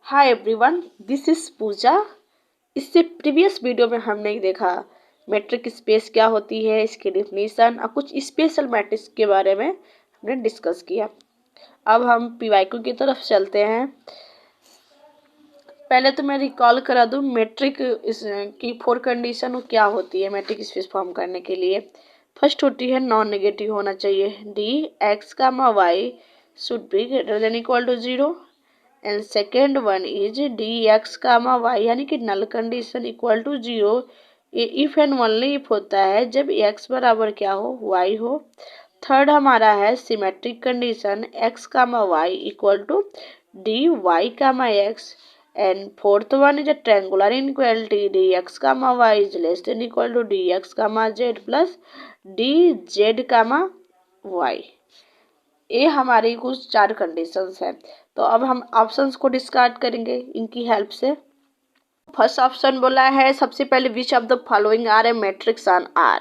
Hi everyone, this is पूजा। इससे previous video में हमने देखा मैट्रिक स्पेस क्या होती है, इसकी डिफिनीशन और कुछ स्पेशल मैट्रिक्स के बारे में हमने डिस्कस किया। अब हम पीवाईक्यू की तरफ चलते हैं। पहले तो मैं रिकॉल करा दूं मैट्रिक की 4 कंडीशन क्या होती है मैट्रिक स्पेस फॉर्म करने के लिए। फर्स्ट होती है नॉन नेगेटिव होना चाहिए, D x comma Y should be greater than equal to 0 and second one is D x comma Y यानी कि नल कंडीशन इक्वल टू 0। ये इफ एंड ओनली इफ होता है जब एक्स बराबर क्या हो, वाई हो। थर्ड हमारा है symmetric condition X comma Y equal to D Y comma X and fourth one is a triangular inequality D x comma Y is less than equal to D x comma Z plus D Z comma Y. ये हमारी कुछ 4 conditions हैं। तो अब हम options को discard करेंगे इनकी हेल्प से। फर्स्ट ऑप्शन बोला है सबसे पहले which of the following are a metrics on R.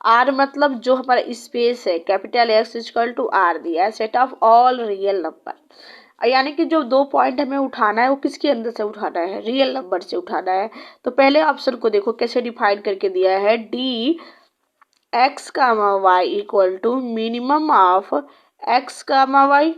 R मतलब जो हमारा स्पेस है, capital X equal to R दिया है, set of all real number. यानी कि जो 2 पॉइंट हमें उठाना है वो किसके अंदर से उठाना है, रियल नंबर से उठाना है। तो पहले ऑप्शन को देखो कैसे डिफाइन करके दिया है, D x comma Y equal to minimum of x comma y.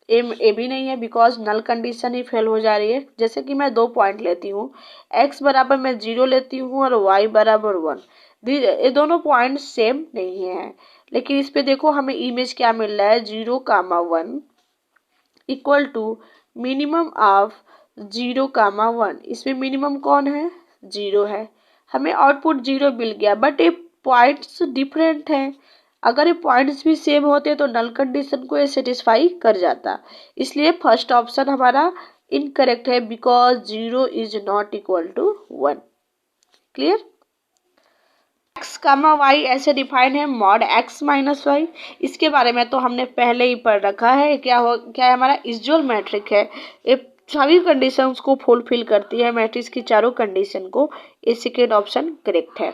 A भी नहीं है बिकॉज नल कंडीशन ही फेल हो जा रही है। जैसे कि मैं 2 पॉइंट लेती हूँ, एक्स बराबर मैं 0 लेती हूँ और वाई बराबर 1। ये दोनों पॉइंट सेम नहीं है, लेकिन इस पे देखो हमें इमेज क्या मिल रहा है, 0 कामा 1 इक्वल टू मिनिमम ऑफ 0 कामा 1। इसमें मिनिमम कौन है, 0 है। हमें आउटपुट 0 मिल गया, बट ये पॉइंट्स डिफरेंट हैं। अगर ये पॉइंट्स भी सेम होते तो नल कंडीशन को ये सेटिस्फाई कर जाता। इसलिए फर्स्ट ऑप्शन हमारा इनकरेक्ट है because 0 is not equal to 1। Clear. X comma Y ऐसे डिफाइन है, मॉड एक्स माइनस वाई। इसके बारे में तो हमने पहले ही पढ़ रखा है। क्या है हमारा इजोल मैट्रिक है, ये सभी कंडीशंस को फुलफिल करती है मैट्रिक्स की चारों कंडीशन को। ये सेकेंड ऑप्शन करेक्ट है।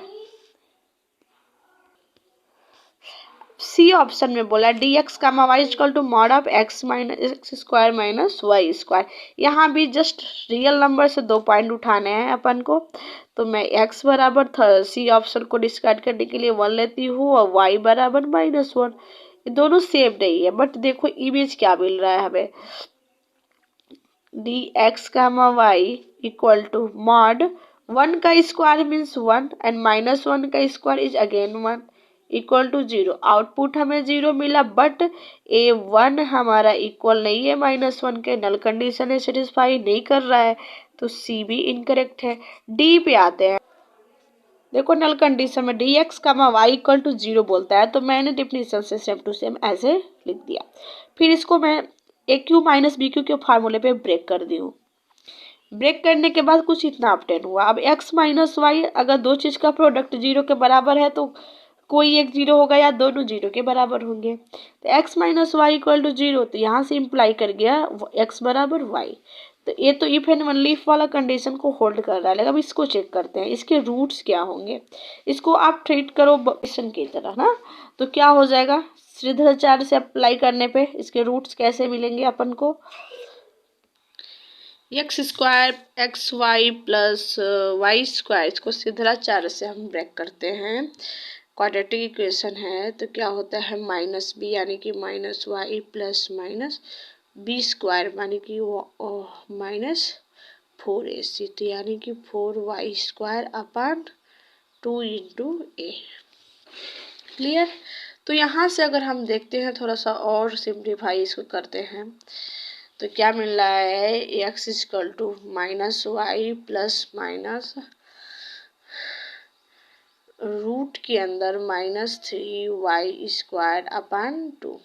सी ऑप्शन में बोला D x comma Y equal to mod of X minus X square minus Y square. यहाँ भी जस्ट रियल नंबर से 2 पॉइंट उठाने हैं अपन को। तो मैं एक्स बराबर सी ऑप्शन को डिस्कार्ड करने के लिए 1 लेती हूँ और वाई बराबर -1। ये दोनों सेम नहीं है, बट देखो इमेज क्या मिल रहा है हमें, D x comma Y equal to mod 1 का स्क्वायर मीन्स 1 एंड -1 का square is again 1 equal to 0। Output हमें 0 मिला, बट ए 1 हमारा इक्वल नहीं है -1 के, नल कंडीशन है सेटिस्फाई नहीं कर रहा है, तो सी भी इनकरेक्ट है। डी पे आते हैं। देखो नल कंडीशन में D x comma Y equal to 0 बोलता है, तो मैंने डिफिनीशन से सेम टू सेम ऐसे लिख दिया। फिर इसको मैं ए क्यू माइनस बी क्यू के फार्मूले पे ब्रेक कर दी हूँ। ब्रेक करने के बाद कुछ इतना ऑब्टेन हुआ। अब एक्स माइनस वाई अगर 2 चीज का प्रोडक्ट 0 के बराबर है तो कोई एक 0 होगा या दोनों 0 के बराबर होंगे। तो X minus Y equal to 0, तो यहाँ से इम्प्लाई कर गया एक्स बराबर वाई। तो ये तो इफ एंड ओनली इफ वाला कंडीशन को होल्ड कर रहा है। लेकिन अब इसको चेक करते हैं इसके रूट्स क्या होंगे। इसको आप ट्रीट करो क्वेश्चन की तरह ना, तो क्या हो जाएगा, श्रीधराचार्य से अप्लाई करने पे इसके रूट्स कैसे मिलेंगे अपन को, X square X Y plus Y square, इसको श्रीधराचार्य से हम ब्रेक करते हैं। क्वाड्रेटिक इक्वेशन है तो क्या होता है माइनस बी यानी कि minus Y plus minus B square यानी कि -4ac, तो यानी कि 4y square upon 2 into A. Clear. तो यहाँ से अगर हम देखते हैं थोड़ा सा और सिंप्लीफाई इसको करते हैं तो क्या मिल रहा है, X equal to -y plus minus root के अंदर -3y स्क्वायर अपॉन 2।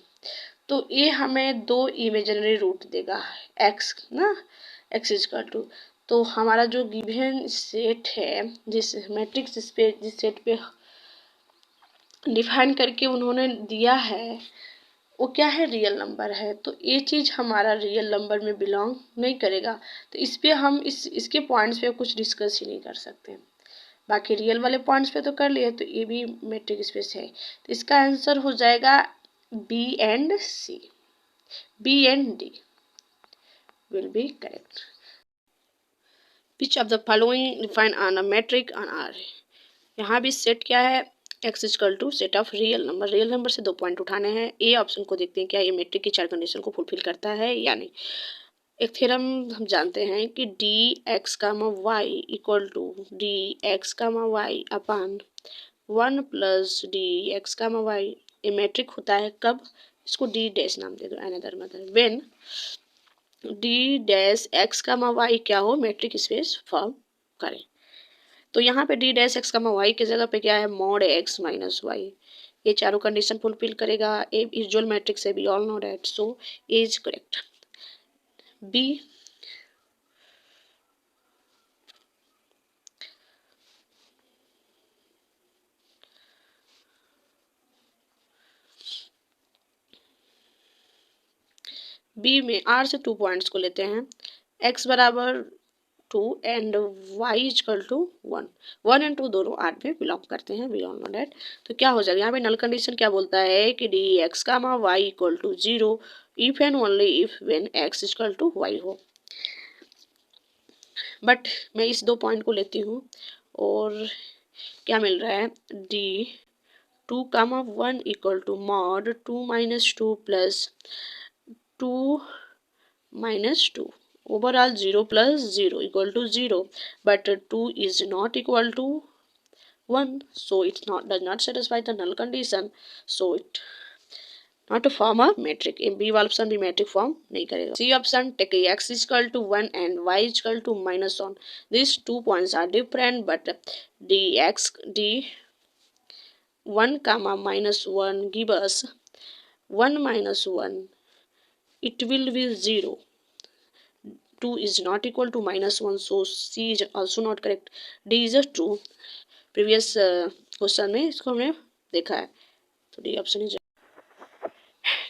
तो ये हमें 2 इमेजिनरी रूट देगा x ना, x इक्वल टू, तो हमारा जो गिवन सेट है जिस मैट्रिक्स स्पेस जिस सेट पे डिफाइन करके उन्होंने दिया है वो क्या है, रियल नंबर है। तो ये चीज़ हमारा रियल नंबर में बिलोंग नहीं करेगा, तो इस पे हम इसके पॉइंट्स पे कुछ डिस्कस ही नहीं कर सकते। बाकी रियल वाले पॉइंट्स पे तो कर लिए, तो ये भी मैट्रिक स्पेस है। तो इसका आंसर हो जाएगा B and C, B and D will be correct. Which of the following define on a metric on R. यहाँ भी सेट क्या है, X equal to set of real number से 2 पॉइंट उठाने हैं। ए ऑप्शन को देखते हैं क्या ये मैट्रिक की 4 कंडीशन को फुलफिल करता है या नहीं। एक थ्योरम हम जानते हैं कि D x comma Y equal to D x comma Y upon 1 plus D x comma Y ये मैट्रिक होता है कब, इसको डी डैश नाम दे दो, अनदर मतलब when D dash X comma Y क्या हो, मैट्रिक स्पेस फॉर्म करें। तो यहाँ पे D dash X comma Y की जगह पे क्या है, मॉड एक्स माइनस वाई। ये चारों कंडीशन फुलफिल करेगा। ए इज जोल मैट्रिक्स है, we all know that, so A is correct. B B में आर से 2 पॉइंट्स को लेते हैं, एक्स बराबर 2 and Y equal to 1। 1 and 2 दोनों आर में बिलोंग करते हैं, वी ऑल नो दैट। तो क्या हो जाएगा, यहाँ पे नल कंडीशन क्या बोलता है कि D x comma Y equal to 0 if and only if when X equal to Y हो। बट मैं इस 2 पॉइंट को लेती हूँ और क्या मिल रहा है, D 2 comma 1 equal to mod 2 minus 2 plus 2 minus 2 overall 0 plus 0 equal to 0, but 2 is not equal to 1, so it does not satisfy the null condition, so it not a form of metric। B option भी metric form नहीं करेगा। C option take x is equal to 1 and y is equal to minus 1, these 2 points are different but d 1 comma minus 1 give us 1 minus 1, it will be 0, 2 is not equal to minus 1, so C is also not correct, D is a true। previous question में इसको हमने देखा है, तो D option is.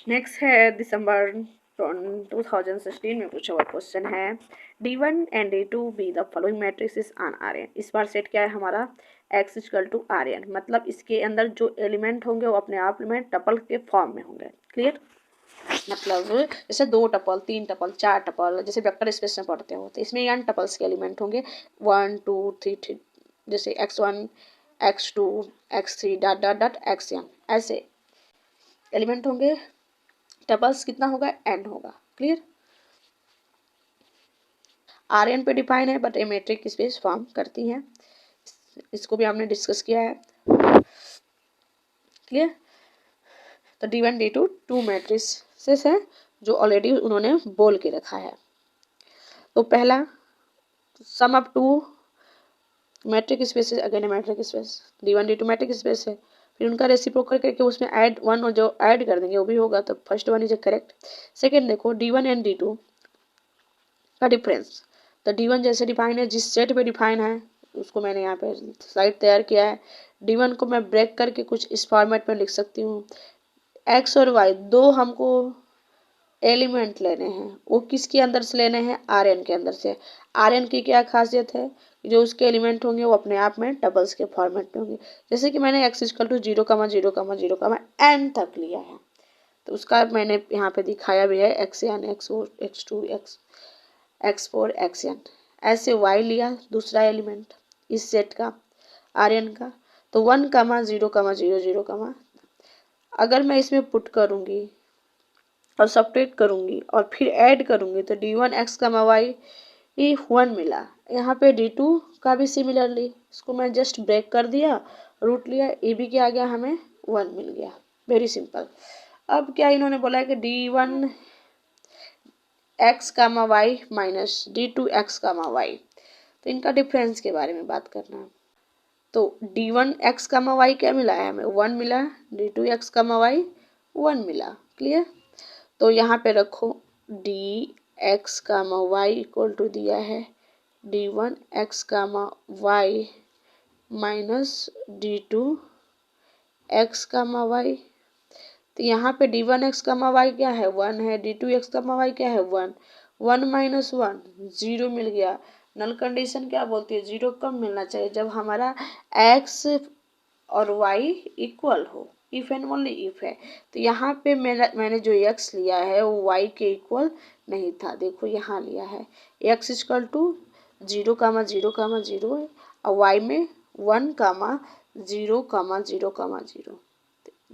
Next है दिसंबर 2016 में पूछा हुआ क्वेश्चन है, D1 and D2 be the following matrix on Rn। इस बार सेट क्या है हमारा, x इक्वल टू Rn, मतलब इसके अंदर जो एलिमेंट होंगे वो अपने आप में टपल के फॉर्म में होंगे। क्लियर, मतलब जैसे 2 टपल 3 टपल 4 टपल जैसे वेक्टर स्पेस में पढ़ते हो, तो इसमें n टपल्स के एलिमेंट होंगे 1 2 3 जैसे x1 x2 x3 dot dot dot xn, ऐसे एलिमेंट होंगे। टपल्स कितना होगा, n होगा। क्लियर, Rn पे डिफाइन है but A matric space form करती है, इसको भी हमने डिस्कस किया है। क्लियर, तो D1 D2 2 मैट्रिसेस हैं जो ऑलरेडी उन्होंने बोल के रखा है। तो पहला सम ऑफ 2 मैट्रिक स्पेस है, again matric space, D1 D2 matric space है, फिर उनका रेसिप्रोकल करके उसमें ऐड 1 और जो ऐड कर देंगे वो भी होगा, तो first one is correct. Second देखो D1 एंड D2 का डिफरेंस, तो D1 जैसे डिफाइन है, जिस सेट पे डिफाइन है उसको मैंने यहाँ पे स्लाइड तैयार किया है। D1 को मैं ब्रेक करके कुछ इस फॉर्मेट में लिख सकती हूँ, एक्स और वाई दो हमको एलिमेंट लेने हैं, वो किसके अंदर से लेने हैं, Rn के अंदर से। Rn की क्या खासियत है, जो उसके एलिमेंट होंगे वो अपने आप में डबल्स के फॉर्मेट में होंगे। जैसे कि मैंने x इक्वल टू 0,0,0,0 n तक लिया है, तो उसका मैंने यहाँ पे दिखाया भी है, xn x4 x2 x4 xn। ऐसे y लिया दूसरा एलिमेंट इस सेट का Rn का, तो 1,0,0,0, अगर मैं इसमें पुट करूँगी और सब्ट्रैक्ट करूँगी और फिर ऐड करूँगी तो D1 x कामा वाई ये 1 मिला। यहाँ पे D2 का भी सिमिलरली, इसको मैं जस्ट ब्रेक कर दिया, रूट लिया, ये भी क्या आ गया, हमें 1 मिल गया। Very simple. अब क्या इन्होंने बोला है कि D1 x comma Y minus D2 x comma Y, तो इनका डिफरेंस के बारे में बात करना है। तो D1 x कामा वाई क्या मिला है हमें, 1 मिला, D2 x कामा वाई 1 मिला। क्लियर, तो यहाँ पे रखो D x comma Y equal to दिया है D1 x comma Y minus D2 x comma Y. तो यहाँ पे D1 x कामा वाई क्या है, 1 है, D2 x कामा वाई क्या है, 1, 1 माइनस 1 0 मिल गया। नल कंडीशन क्या बोलती है, 0 कब मिलना चाहिए, जब हमारा x और y इक्वल हो, इफ एंड ओनली इफ है। तो यहाँ पे मैंने जो x लिया है वो y के इक्वल नहीं था, देखो यहाँ लिया है x इक्वल टू 0,0,0 और y में 1,0,0,0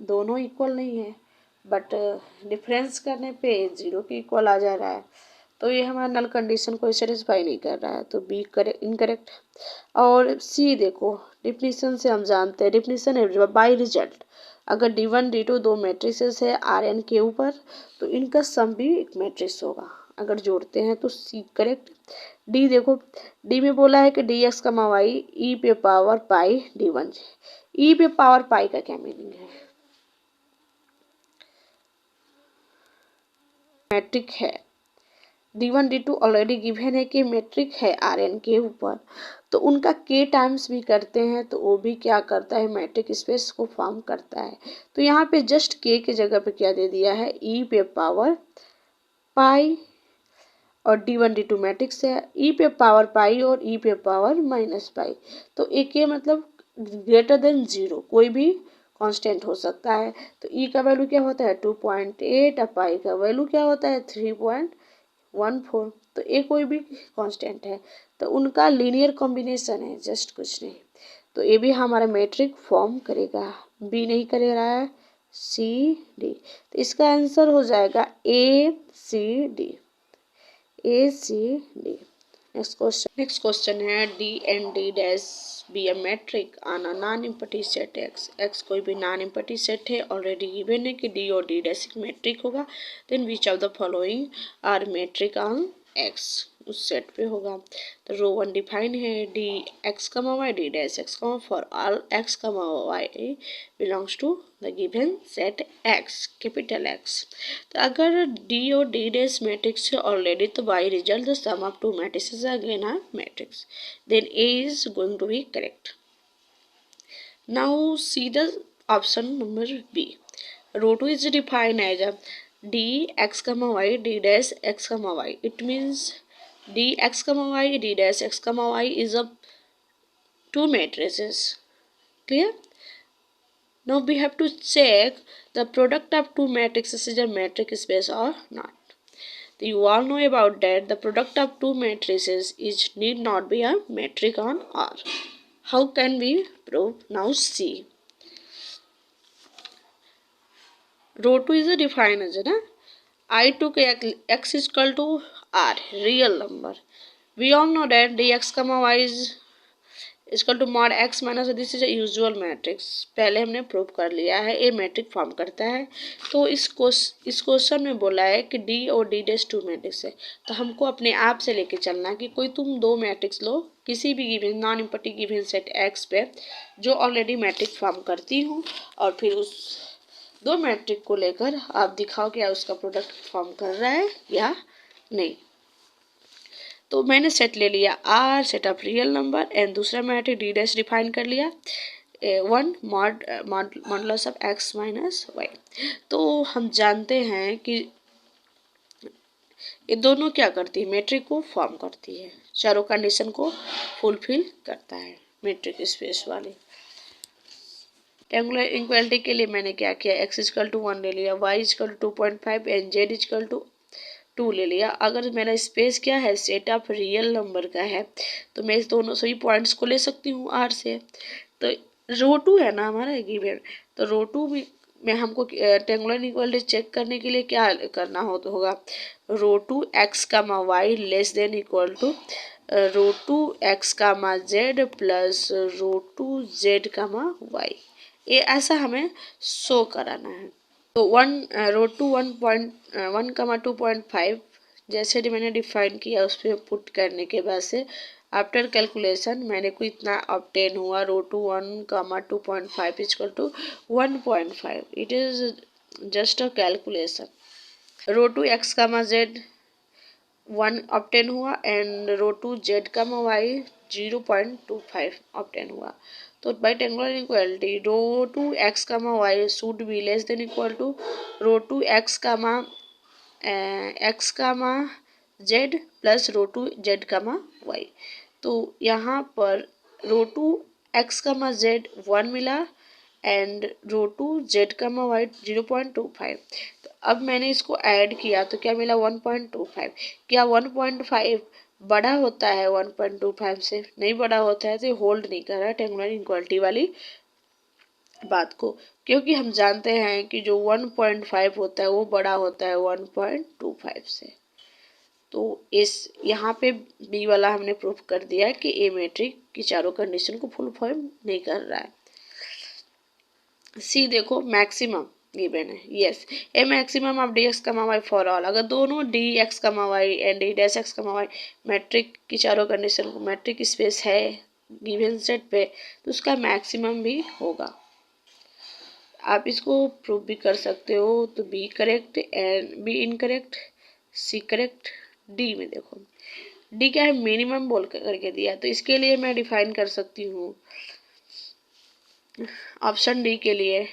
दोनों इक्वल नहीं है, बट डिफरेंस करने पे 0 के इक्वल आ जा रहा है, तो ये हमारा नल कंडीशन को सेटिस्फाई नहीं कर रहा है, तो बी करेक्ट इनकरेक्ट। और सी देखो, डिफिनीशन से हम जानते हैं, डिफिनीशन है बाय रिजल्ट, अगर D1 D2 दो मैट्रिसेस है Rn के ऊपर, तो इनका सम भी एक मैट्रिक्स होगा, अगर जोड़ते हैं तो सी करेक्ट। डी देखो, डी में बोला है कि डी एक्स का वाई ई पे पावर पाई D1, ई पे पावर पाई का क्या मीनिंग है, मैट्रिक है। D1 D2 ऑलरेडी गिवन है कि मैट्रिक है Rn के ऊपर, तो उनका के टाइम्स भी करते हैं तो वो भी क्या करता है, मैट्रिक स्पेस को फॉर्म करता है। तो यहाँ पे जस्ट के जगह पे क्या दे दिया है, ई पे पावर पाई, और D1 D2 मैट्रिक्स है, ई पे पावर पाई और ई पे पावर माइनस पाई, तो ए के मतलब ग्रेटर देन 0, कोई भी कांस्टेंट हो सकता है। तो ई का वैल्यू क्या होता है 2.8 और पाई का वैल्यू क्या होता है 3.14, तो ए कोई भी कांस्टेंट है, तो उनका लीनियर कॉम्बिनेशन है, जस्ट कुछ नहीं, तो ये भी हमारा मैट्रिक फॉर्म करेगा। बी नहीं कर रहा है, सी डी, तो इसका आंसर हो जाएगा A C D, A C D. Next question है D and D dash B A metric on a non empty set X, X कोई भी नॉन एम्प्टी सेट है, ऑलरेडी गिवन है कि डी और डी डैश एक मैट्रिक होगा, then which of the following are metric on X, उस set पे होगा। तो रो 1 डिफाइन है, D X comma Y D dash X कमा for all X comma Y belongs to the given set X, capital X. तो अगर D और D dash metrics है ऑलरेडी, तो by result the sum of two matrices again are metrics, then A is going to be correct. Now see the option number B, rho 2 is defined as a dx comma y d dash x comma y. It means dx comma y d dash x comma y is a two matrices. Clear? Now we have to check the product of two matrices is a matrix space or not. So you all know about that. The product of two matrices is need not be a matrix on R. How can we prove? Now see. Row 2 is a defined as na. I took x is equal to r, real number. We all know that dx comma y is equal to mod x minus, this is a usual matrix, पहले हमने prove कर लिया है, ये matric form करता है। तो इस क्वेश्चन में बोला है कि डी और डी डैश टू मैट्रिक्स है, तो हमको अपने आप से लेके चलना है कि कोई तुम दो मैट्रिक्स लो किसी भी given non empty given set x पे जो ऑलरेडी मैट्रिक फॉर्म करती हूँ, और फिर उस दो मैट्रिक को लेकर आप दिखाओ क्या उसका प्रोडक्ट फॉर्म कर रहा है या नहीं। तो मैंने सेट ले लिया R, set of real number, and दूसरा मैट्रिक डी डैश डिफाइन कर लिया 1 modulus of X minus Y. तो हम जानते हैं कि ये दोनों क्या करती है, मैट्रिक को फॉर्म करती है, चारों कंडीशन को फुलफिल करता है मैट्रिक स्पेस वाली। ट्रायंगुलर इक्वालिटी के लिए मैंने क्या किया, x इक्वल टू 1 ले लिया, y equal to 2.5 and z equal to 2 ले लिया। अगर मेरा स्पेस क्या है, सेट ऑफ रियल नंबर का है, तो मैं इस दोनों सभी पॉइंट्स को ले सकती हूँ r से। तो रो 2 है ना हमारा गिवन, तो रो 2 में हमको ट्रायंगुलर इक्वालिटी चेक करने के लिए क्या करना होगा, rho 2 x comma Y less than equal to rho 2 x comma z plus rho 2 z comma Y, ये ऐसा हमें शो कराना है। तो रो 2 1.1 कमा 2.5 जैसे मैंने डिफाइन किया उस पर पुट करने के बाद से आफ्टर कैलकुलेशन मैंने को इतना ऑब्टेन हुआ, रो 2 1 comma 2.5 equal to 1.5, it is just a calculation. Rho 2 x comma Z 1 obtain हुआ and rho 2 Z comma Y 0.25 obtain हुआ। तो by triangular equality rho 2 x comma Y should be less than equal to rho 2 x comma Z plus rho 2 Z comma Y. तो यहाँ पर रो 2 x comma Z 1 मिला and rho 2 Z comma Y 0.25। तो अब मैंने इसको ऐड किया तो क्या मिला 1.25, क्या 1.5 बड़ा होता है 1.25 से, नहीं बड़ा होता है तो होल्ड नहीं कर रहा है टेंगुलर इनक्वालिटी वाली बात को, क्योंकि हम जानते हैं कि जो 1.5 होता है वो बड़ा होता है 1.25 से। तो इस यहाँ पे बी वाला हमने प्रूफ कर दिया है कि ए मैट्रिक की चारों कंडीशन को फुलफिल नहीं कर रहा है। सी देखो मैक्सिमम गिवन है, yes a maximum of D X comma Y for all. अगर दोनों D X comma Y and D dash X comma Y metric की चारों कंडीशन को मैट्रिक स्पेस है गिवन सेट पे, तो उसका मैक्सिमम भी होगा। आप इसको प्रूव भी कर सकते हो। तो B correct and B incorrect, C correct. D में देखो डी क्या है, मिनिमम बोल करके दिया, तो इसके लिए मैं डिफाइन कर सकती हूँ ऑप्शन डी के लिए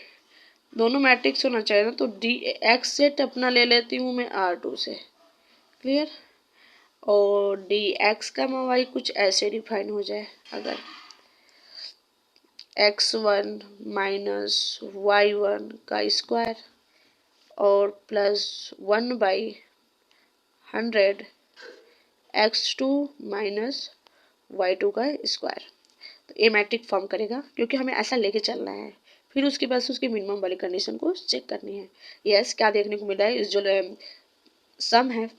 दोनों मैट्रिक्स होना चाहिए ना, तो डी एक्स सेट अपना ले लेती हूँ मैं R2 से, क्लियर। और डी एक्स का वाई कुछ ऐसे डिफाइन हो जाए, अगर x1 माइनस y1 का स्क्वायर और प्लस 1/100 x2 माइनस y2 का स्क्वायर, तो ए मैट्रिक फॉर्म करेगा, क्योंकि हमें ऐसा लेके चलना है। फिर उसके बाद से उसकी मिनिमम वाली कंडीशन को चेक करनी है। यस क्या देखने को मिला है, इस जो सम है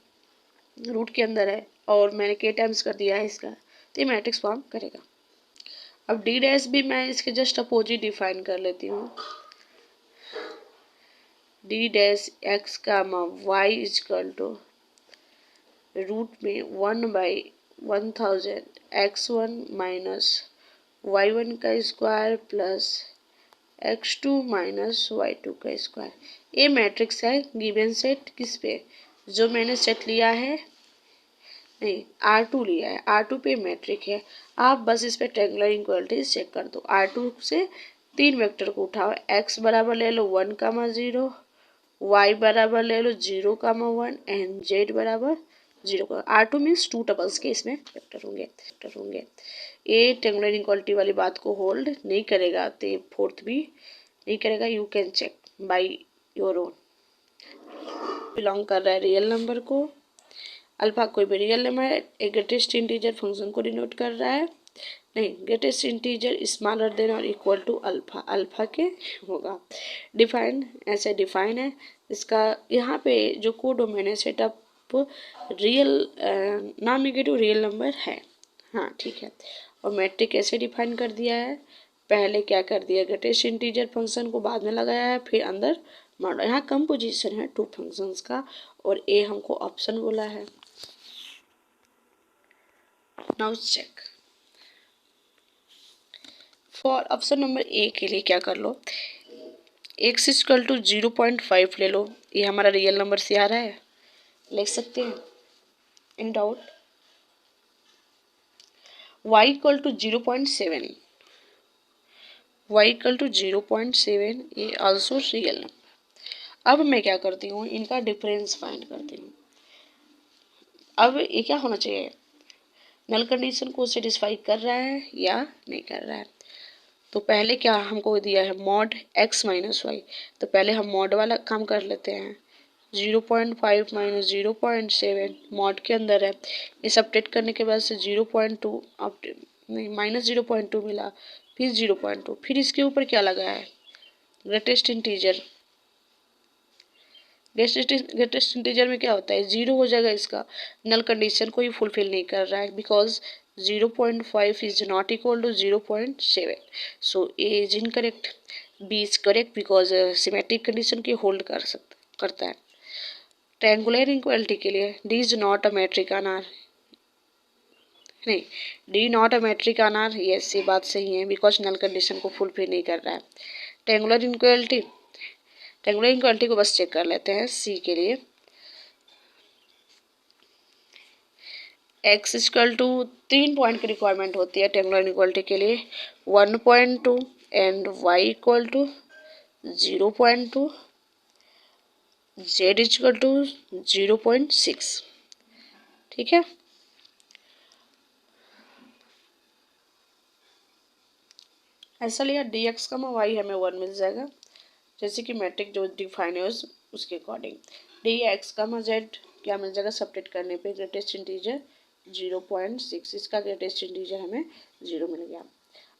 रूट के अंदर है और मैंने के टाइम्स कर दिया है इसका, तो ये मैट्रिक्स फॉर्म करेगा। अब डी डैश भी मैं इसके जस्ट अपोजिट डिफाइन कर लेती हूँ। डी डैश एक्स का वाई इजकल टू रूट में 1/1000 x1 माइनस y1 का square plus x2 minus y2 का स्क्वायर। ये मैट्रिक्स है गिवन सेट किस पे, जो मैंने सेट लिया है, नहीं R2 लिया है, R2 पे मैट्रिक है। आप बस इस पे ट्रायंगुलर इक्वलिटी चेक कर दो। R2 से 3 वेक्टर को उठाओ, x बराबर ले लो 1,0, y बराबर ले लो 0,1 एंड z बराबर 0 R2 मीन्स 2 टपल्स के इसमें वेक्टर होंगे। ये ट्रायंगुलर इक्वलिटी वाली बात को होल्ड नहीं करेगा, तो फोर्थ भी नहीं करेगा। You can check by your own. Belong कर रहा है रियल नंबर को, अल्फा कोई भी रियल नंबर है, एक ग्रेटेस्ट इंटीजर फंक्शन को डिनोट कर रहा है, नहीं ग्रेटेस्ट इंटीजर स्मॉलर देन और इक्वल टू अल्फा, अल्फा के होगा। डिफाइन ऐसे डिफाइन है इसका। यहाँ पे जो कोडोमेन है setup real non negative real number है, हाँ ठीक है। और मैट्रिक कैसे डिफाइन कर दिया है, पहले क्या कर दिया, ग्रेटेस्ट इंटीजर फंक्शन को बाद में लगाया है, फिर अंदर मॉडल। यहाँ कंपोजिशन है 2 फंक्शंस का और ए हमको ऑप्शन बोला है। Now check for option number A के लिए क्या कर लो, x इक्वल टू 0.5 ले लो, ये हमारा रियल नंबर से आ रहा है, लिख सकते हैं in doubt. y equal to 0.7, y equal to 0.7 ये आल्सो रियल नंबर। अब मैं क्या करती हूँ, इनका डिफरेंस फाइंड करती हूँ। अब ये क्या होना चाहिए, नल कंडीशन को सेटिस्फाई कर रहा है या नहीं कर रहा है। तो पहले क्या हमको दिया है मॉड x माइनस वाई, तो पहले हम मॉड वाला काम कर लेते हैं। 0.5 माइनस 0.7 मॉड के अंदर है, ये सब्ट्रैक्ट करने के बाद से 0.2 अब नहीं माइनस 0.2 मिला, फिर 0.2, फिर इसके ऊपर क्या लगा है ग्रेटेस्ट इंटीजर। ग्रेटेस्ट इंटीजर में क्या होता है, 0 हो जाएगा, इसका नल कंडीशन को ही फुलफिल नहीं कर रहा है, because 0.5 is not equal to 0.7, so A is incorrect. B is correct because symmetric condition की होल्ड करता है। ट्रायंगुलर इक्वालिटी के लिए D is not a metric on R, नहीं D not a metric on R, yes ये बात सही है, बिकॉज नल कंडीशन को फुलफिल नहीं कर रहा है। ट्रायंगुलर इक्वालिटी, ट्रायंगुलर इक्वालिटी को बस चेक कर लेते हैं सी के लिए। x इक्वल टू 3 पॉइंट की रिक्वायरमेंट होती है ट्रायंगुलर इक्वालिटी के लिए, 1.2 and y equal to 0.2, z equal to 0.6, ठीक है। ऐसा लिया dx का y हमें 1 मिल जाएगा, जैसे कि मैट्रिक जो डिफाइन है उसके अकॉर्डिंग। dx का z क्या मिल जाएगा, सब्ट्रैक्ट करने पे ग्रेटेस्ट इंटीजर 0.6, इसका ग्रेटेस्ट इंटीजर हमें 0 मिल गया।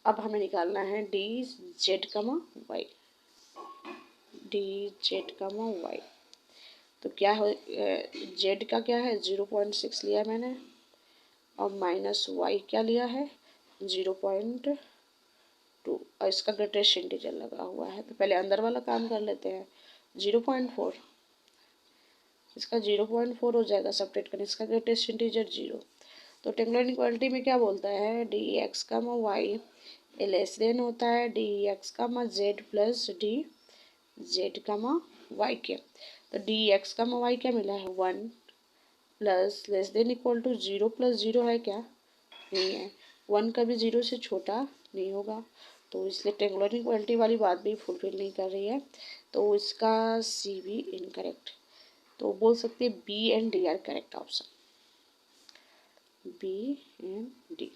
अब हमें निकालना है डी जेड कमा वाई, डी जेड कमा वाई। तो क्या हो, जेड का क्या है 0.6 लिया मैंने, और माइनस वाई क्या लिया है 0.2, और इसका ग्रेटेस्ट इंटीजर लगा हुआ है। तो पहले अंदर वाला काम कर लेते हैं। 0.4, इसका 0.4 हो जाएगा, सब्ट्रैक्ट करें, इसका ग्रेटेस्ट इंटीजर 0। तो टेंगुलर इनइक्वालिटी में क्या बोलता है, डी एक्स का वाई लेस देन होता है डी एक्स का जेड प्लस डी जेड का वाई के। तो डी एक्स का वाई क्या मिला है 1 plus less than equal to 0 plus 0 है क्या, नहीं है, 1 कभी 0 से छोटा नहीं होगा, तो इसलिए टेंगुलर इनइक्वालिटी वाली बात भी फुलफिल नहीं कर रही है। तो इसका सी भी इनकरेक्ट, तो बोल सकते हैं B and D are correct option, B and D.